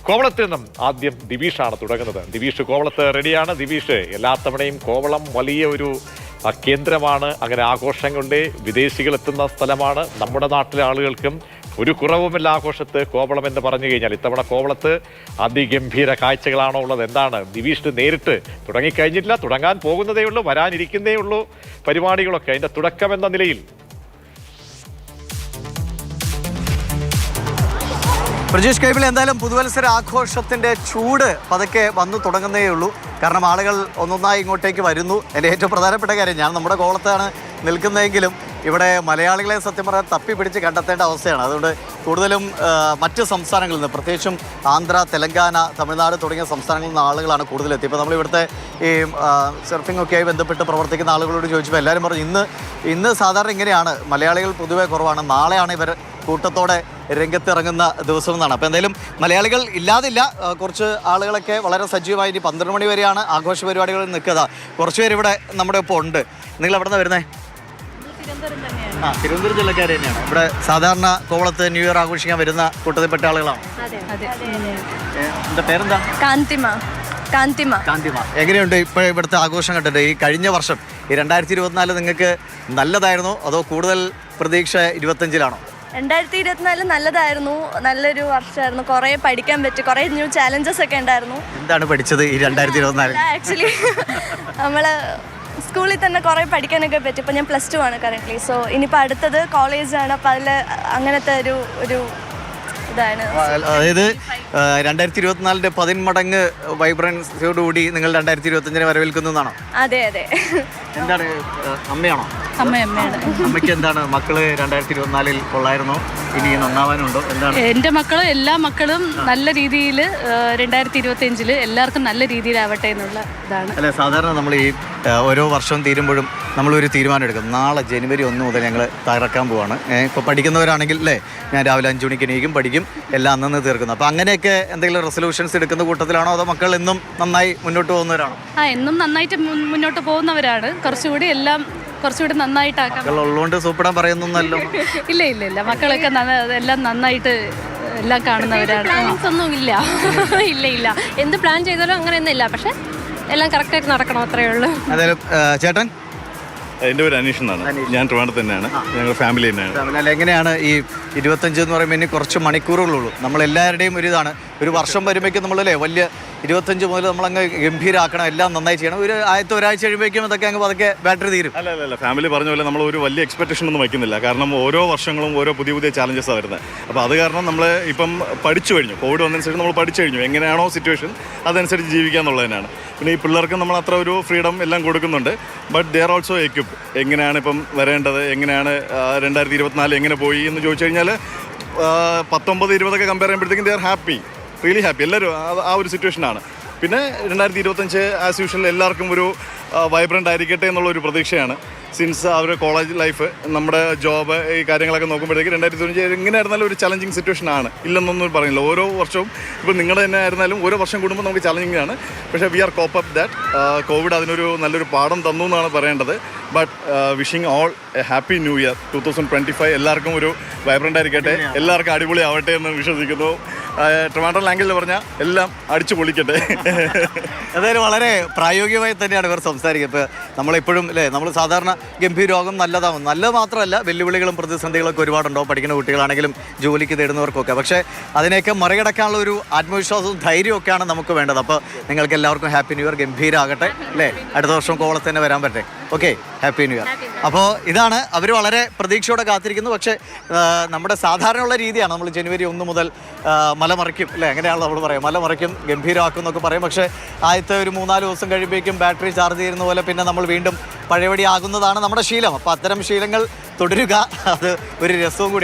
കോവളത്തിൽ നിന്നും ആദ്യം ദിവീഷാണ് തുടങ്ങുന്നത്. ദിവീഷ് കോവളത്ത് റെഡിയാണ്. ദിവീഷ്, എല്ലാ തവണയും കോവളം വലിയ ഒരു കേന്ദ്രമാണ്. അങ്ങനെ ആഘോഷങ്ങളുടെ വിദേശികൾ എത്തുന്ന സ്ഥലമാണ്. നമ്മുടെ നാട്ടിലെ ആളുകൾക്കും ഒരു കുറവുമില്ല ആഘോഷത്ത്. കോവളം എന്ന് പറഞ്ഞു കഴിഞ്ഞാൽ ഇത്തവണ കോവളത്ത് അതിഗംഭീര കാഴ്ചകളാണോ ഉള്ളത്? എന്താണ് ദിവീഷ് നേരിട്ട് തുടങ്ങിക്കഴിഞ്ഞിട്ടില്ല, തുടങ്ങാൻ പോകുന്നതേ ഉള്ളൂ, വരാനിരിക്കുന്നതേ ഉള്ളൂ പരിപാടികളൊക്കെ. അതിന്റെ തുടക്കം എന്ന നിലയിൽ പ്രജീഷ് കൈബിൾ, എന്തായാലും പുതുവത്സര ആഘോഷത്തിൻ്റെ ചൂട് പതുക്കെ വന്നു തുടങ്ങുന്നേ ഉള്ളൂ. കാരണം ആളുകൾ ഒന്നൊന്നായി ഇങ്ങോട്ടേക്ക് വരുന്നു. എൻ്റെ ഏറ്റവും പ്രധാനപ്പെട്ട കാര്യം, ഞാൻ നമ്മുടെ കോവളത്താണ് നിൽക്കുന്നതെങ്കിലും ഇവിടെ മലയാളികളെ സത്യം പറഞ്ഞാൽ തപ്പിപ്പിടിച്ച് കണ്ടെത്തേണ്ട അവസ്ഥയാണ്. അതുകൊണ്ട് കൂടുതലും മറ്റ് സംസ്ഥാനങ്ങളിൽ നിന്ന്, പ്രത്യേകിച്ചും ആന്ധ്ര, തെലങ്കാന, തമിഴ്നാട് തുടങ്ങിയ സംസ്ഥാനങ്ങളിൽ നിന്ന് ആളുകളാണ് കൂടുതലെത്തി. ഇപ്പോൾ നമ്മളിവിടുത്തെ ഈ സർഫിംഗ് ഒക്കെയായി ബന്ധപ്പെട്ട് പ്രവർത്തിക്കുന്ന ആളുകളോട് ചോദിച്ചപ്പോൾ എല്ലാവരും പറഞ്ഞു ഇന്ന് സാധാരണ ഇങ്ങനെയാണ്, മലയാളികൾ പൊതുവെ കുറവാണ്, നാളെയാണ് ഇവർ കൂട്ടത്തോടെ രംഗത്തിറങ്ങുന്ന ദിവസം എന്നാണ്. അപ്പോൾ എന്തായാലും മലയാളികൾ ഇല്ലാതില്ല. കുറച്ച് ആളുകളൊക്കെ വളരെ സജീവമായി 12 മണി വരെയാണ് ആഘോഷ പരിപാടികളിൽ നിൽക്കുക. കുറച്ച് പേര് ഇവിടെ നമ്മുടെ ഒപ്പം ഉണ്ട്. നിങ്ങൾ എവിടെ നിന്നാണ് വരുന്നത്? തിരുവനന്തപുരം ജില്ലക്കാർ തന്നെയാണ്. ഇവിടെ സാധാരണ കോവളത്ത് ന്യൂ ഇയർ ആഘോഷിക്കാൻ വരുന്ന കൂട്ടത്തിൽപ്പെട്ട ആളുകളാണ്. എന്താ പേരെന്താ? കാന്തിമ. എങ്ങനെയുണ്ട് ഇപ്പോൾ ഇവിടുത്തെ ആഘോഷം കണ്ടിട്ട്? ഈ കഴിഞ്ഞ വർഷം ഈ 2024 നിങ്ങൾക്ക് നല്ലതായിരുന്നോ അതോ കൂടുതൽ പ്രതീക്ഷ 25-ലാണോ? 2024 നല്ലതായിരുന്നു, നല്ലൊരു വർഷമായിരുന്നു. കുറേ പഠിക്കാൻ പറ്റി, കുറേ ന്യൂ ചാലഞ്ചസ് ഒക്കെ ഉണ്ടായിരുന്നു. എന്താണ് പഠിച്ചത് ഈ 2024? ആക്ച്വലി നമ്മള് സ്കൂളിൽ തന്നെ കുറേ പഠിക്കാനൊക്കെ പറ്റി. ഇപ്പോൾ ഞാൻ +2 ആണ് കറൻ്റ്ലി. സോ ഇനിയിപ്പോൾ അടുത്തത് കോളേജാണ്. അപ്പോൾ അതിൽ അങ്ങനത്തെ ഒരു ഇതാണ്. അതായത് 2024 10 മടങ്ങ് വൈബ്രൻസിയോടുകൂടി നിങ്ങൾ 2025 വരവേൽക്കുന്നു എന്നാണോ? അതെ. എന്താണ്, അമ്മയാണോ? അമ്മയാണ്. അമ്മയ്ക്ക് എന്താണ്, മക്കള് 2024 കൊള്ളായിരുന്നോ, ഇനി നന്നാവാനുണ്ടോ? എന്താണ്? എൻ്റെ മക്കളും എല്ലാ മക്കളും നല്ല രീതിയിൽ 2025 എല്ലാവർക്കും നല്ല രീതിയിലാവട്ടെ എന്നുള്ള ഇതാണ്. അല്ലെ, സാധാരണ നമ്മൾ ഈ ഓരോ വർഷം തീരുമ്പോഴും നമ്മളൊരു തീരുമാനം എടുക്കും. നാളെ ജനുവരി 1 മുതൽ ഞങ്ങൾ തകർക്കാൻ പോവാണ്. ഇപ്പോൾ പഠിക്കുന്നവരാണെങ്കിൽ അല്ലേ, ഞാൻ രാവിലെ 5 മണിക്ക് എണീക്കും, പഠിക്കും, എല്ലാം അന്നന്ന് തീർക്കുന്നു. അപ്പോൾ അങ്ങനെയൊക്കെ എന്തെങ്കിലും റെസൊല്യൂഷൻസ് എടുക്കുന്ന കൂട്ടത്തിലാണോ അതോ മക്കൾ എന്നും നന്നായി മുന്നോട്ട് പോകുന്നവരാണോ? എന്നും നന്നായിട്ട് മുന്നോട്ട് പോകുന്നവരാണ്. കുറച്ചുകൂടി നന്നായിട്ടാക്കാം. മക്കൾ ഉള്ളതുകൊണ്ട് സൂപ്പിടാൻ പറയുന്നല്ലോ. ഇല്ല മക്കളൊക്കെ എല്ലാം നന്നായിട്ട് എല്ലാം കാണുന്നവരാണ്. ഒന്നും ഇല്ല എന്ത് പ്ലാൻ ചെയ്താലും അങ്ങനെയൊന്നും ഇല്ല. പക്ഷെ എല്ലാം കറക്റ്റായിട്ട് നടക്കണം, അത്രയേ ഉള്ളൂ. അതായത് ചേട്ടൻ? എൻ്റെ പേര് അനീഷ് എന്നാണ്. ഞാൻ ട്രിവാൻഡ്രത്ത് തന്നെയാണ്. ഞങ്ങൾ ഫാമിലി തന്നെയാണ്. എങ്ങനെയാണ് ഈ 25 എന്ന് പറയുമ്പോൾ ഇനി കുറച്ച് മണിക്കൂറുകളുള്ളൂ. നമ്മളെല്ലാവരുടെയും ഒരു ഇതാണ്, ഒരു വർഷം വരുമ്പോഴേക്കും നമ്മളല്ലേ വലിയ 25 മുതൽ നമ്മളങ്ങ് ഗംഭീരാക്കണം, എല്ലാം നന്നായി ചെയ്യണം. ഒരാഴ്ച കഴിയുമ്പോഴേക്കും അതൊക്കെ അങ്ങ് പതുക്കെ ബാറ്ററി തീരും. അല്ല ഫാമിലി പറഞ്ഞ പോലെ നമ്മൾ ഒരു വലിയ എക്സ്പെക്ടേഷൻ ഒന്നും വയ്ക്കുന്നില്ല. കാരണം ഓരോ വർഷങ്ങളും ഓരോ പുതിയ ചാലഞ്ചസാണ് വരുന്നത്. അപ്പോൾ അത് കാരണം നമ്മൾ ഇപ്പം പഠിച്ചു കഴിഞ്ഞു. കോവിഡ് വന്നതനുസരിച്ച് നമ്മൾ പഠിച്ചു കഴിഞ്ഞു എങ്ങനെയാണോ സിറ്റുവേഷൻ അതനുസരിച്ച് ജീവിക്കുക എന്നുള്ളതിനാണ്. പിന്നെ ഈ പിള്ളേർക്ക് നമ്മൾ അത്ര ഒരു ഫ്രീഡം എല്ലാം കൊടുക്കുന്നുണ്ട്. But they are also equipped. എങ്ങനെയാണ് ഇപ്പം വരേണ്ടത്, എങ്ങനെയാണ് 2024 എങ്ങനെ പോയി എന്ന് ചോദിച്ചു കഴിഞ്ഞാൽ 19-20 കമ്പയർ ചെയ്യുമ്പോഴത്തേക്കും ദേ ആർ റിയലി ഹാപ്പി. എല്ലാവരും ആ ഒരു സിറ്റുവേഷനാണ്. പിന്നെ 2025 ആസ് യൂഷ്വൽ എല്ലാവർക്കും ഒരു വൈബ്രൻ്റ് ആയിരിക്കട്ടെ എന്നുള്ളൊരു പ്രതീക്ഷയാണ്. സിൻസ് അവരുടെ കോളേജ് ലൈഫ്, നമ്മുടെ ജോബ്, ഈ കാര്യങ്ങളൊക്കെ നോക്കുമ്പോഴത്തേക്ക് 2025 എങ്ങനെയായിരുന്നാലും ഒരു ചലഞ്ചിങ് സിറ്റുവേഷനാണ്. ഇല്ലെന്നൊന്നും പറയുന്നില്ല. ഓരോ വർഷവും ഇപ്പോൾ നിങ്ങൾ തന്നെ ആയിരുന്നാലും ഓരോ വർഷം കൂടുമ്പോൾ നമുക്ക് ചലഞ്ചിങ് ആണ്. പക്ഷേ we are cope up that. Covid അതിനൊരു നല്ലൊരു പാഠം തന്നു എന്നാണ് പറയേണ്ടത്. But wishing all a happy new year 2025. എല്ലാവർക്കും ഒരു വൈബ്രൻ്റ് ആയിരിക്കട്ടെ, എല്ലാവർക്കും അടിപൊളി ആവട്ടെ എന്ന് വിശ്വസിക്കുന്നു. ട്രിവാൻഡ്രം ലാംഗ്വേജിൽ പറഞ്ഞാൽ എല്ലാം അടിച്ചു പൊളിക്കട്ടെ. അതായത് വളരെ പ്രായോഗികമായി തന്നെയാണ് ഇവർ സംസാരിക്കുക. ഇപ്പോൾ നമ്മളെപ്പോഴും അല്ലേ, നമ്മൾ സാധാരണ ഗംഭീരോഗം നല്ലതാവും, നല്ലത് മാത്രമല്ല വെല്ലുവിളികളും പ്രതിസന്ധികളൊക്കെ ഒരുപാടുണ്ടാവും പഠിക്കുന്ന കുട്ടികളാണെങ്കിലും ജോലിക്ക് തേടുന്നവർക്കൊക്കെ. പക്ഷേ അതിനെയൊക്കെ മറികടക്കാനുള്ള ഒരു ആത്മവിശ്വാസവും ധൈര്യമൊക്കെയാണ് നമുക്ക് വേണ്ടത്. അപ്പോൾ നിങ്ങൾക്ക് എല്ലാവർക്കും ഹാപ്പി ന്യൂ ഇയർ, ഗംഭീരമാകട്ടെ അല്ലേ. അടുത്ത വർഷം കോവളത്ത് തന്നെ വരാൻ പറ്റേ. Okay, happy new year. അപ്പോൾ ഇതാണ്, അവർ വളരെ പ്രതീക്ഷയോടെ കാത്തിരിക്കുന്നു. പക്ഷേ നമ്മുടെ സാധാരണയുള്ള രീതിയാണ്, നമ്മൾ ജനുവരി 1 മുതൽ മലമറിക്കും അല്ലേ, അങ്ങനെയാണല്ലോ നമ്മൾ പറയാം, മലമറിക്കും, ഗംഭീരമാക്കും എന്നൊക്കെ പറയും. പക്ഷേ ആദ്യത്തെ ഒരു 3-4 ദിവസം കഴിയുമ്പോഴേക്കും ബാറ്ററി ചാർജ് ചെയ്യുന്ന പോലെ പിന്നെ നമ്മൾ വീണ്ടും പഴയപടി ആകുന്നതാണ് നമ്മുടെ ശീലം. അപ്പോൾ അത്തരം ശീലങ്ങൾ തുടരുക, അത് ഒരു രസവും കൂടി.